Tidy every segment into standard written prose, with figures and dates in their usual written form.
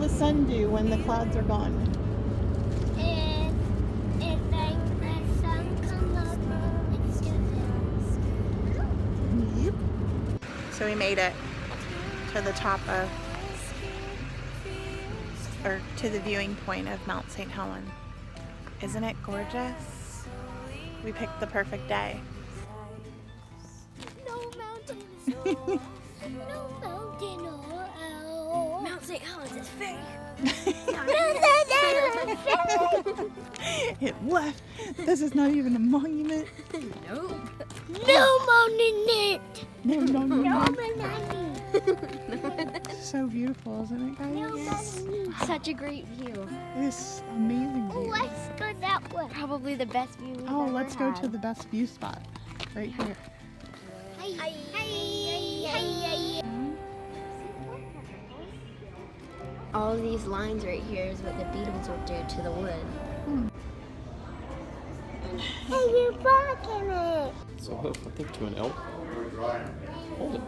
the sun do when the clouds are gone? If the sun comes up, it's too Yep. So we made it to the top of, or to the viewing point of Mount St. Helens. Isn't it gorgeous? We picked the perfect day. No mountain. No mountain. Oh. Mount St. Helens is fake. It left. This is not even a monument. Nope. No monument. No, no, no, No no. monument. So beautiful, isn't it, guys? Such a great view. It's amazing view. Let's go that way. Probably the best view we've Oh, ever let's go had. to the best view spot. Right here. Hi. All of these lines right here is what the beetles would do to the wood. Hey, you're blocking it. So hook, I think, to an elk. Hold it.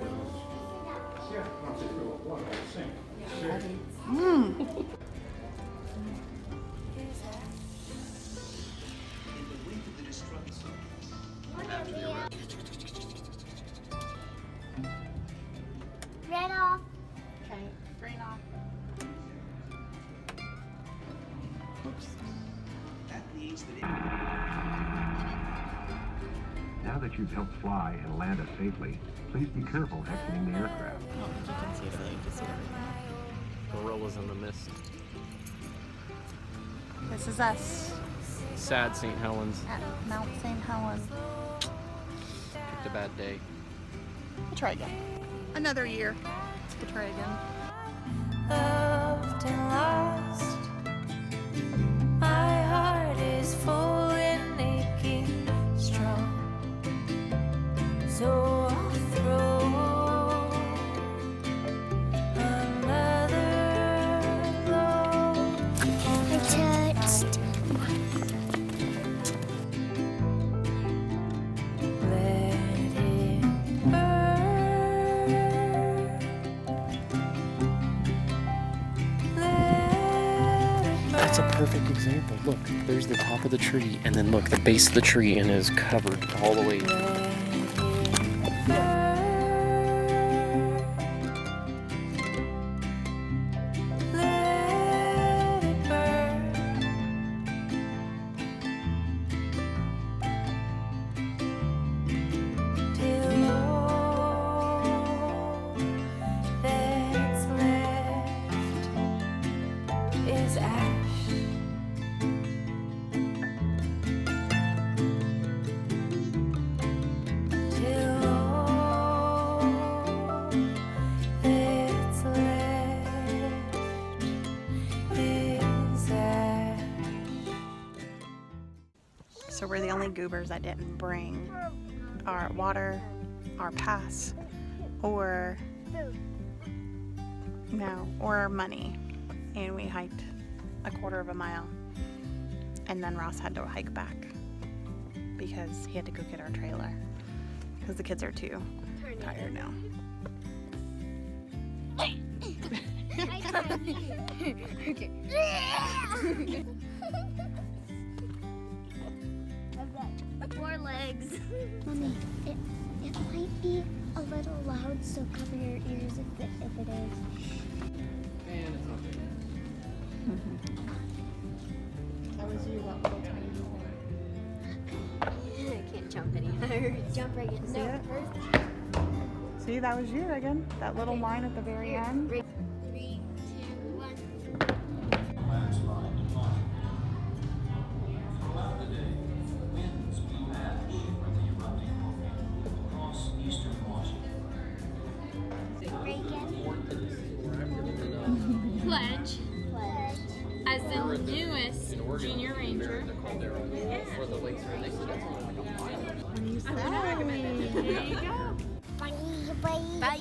Red off. Okay, green off. Oops. Now that you've helped fly and land us safely, please be careful exiting the aircraft. I don't think you can see it, but you can see it. Gorillas in the mist. This is us Sad St. Helens. at Mount St. Helens. Picked a bad day. We'll try again. Another year. We'll try again. Loved and lost. My heart is full and aching strong. So I'll throw another load. I touched. Let it burn. Let it That's a perfect example. Look, there's the top of the tree, and then look, the base of the tree and is covered all the way. Let it burn. Till all that's left is ash. Till all that's left is ash. So we're the only goobers that didn't bring our water, our pass, or or money. And we hiked a quarter of a mile. And then Ross had to hike back because he had to go get our trailer. Because the kids are too tired now. Four legs. Mommy, it might be a little loud, so cover your ears if it is. And it's not big. That was you about I can't jump any higher. Jump right in. See No, it? first. See, that was you again. That little line at the very end. 3, 2, 1. Pledge as the newest junior ranger. For the lakes, right next to that. What do you say? There you go. Bye.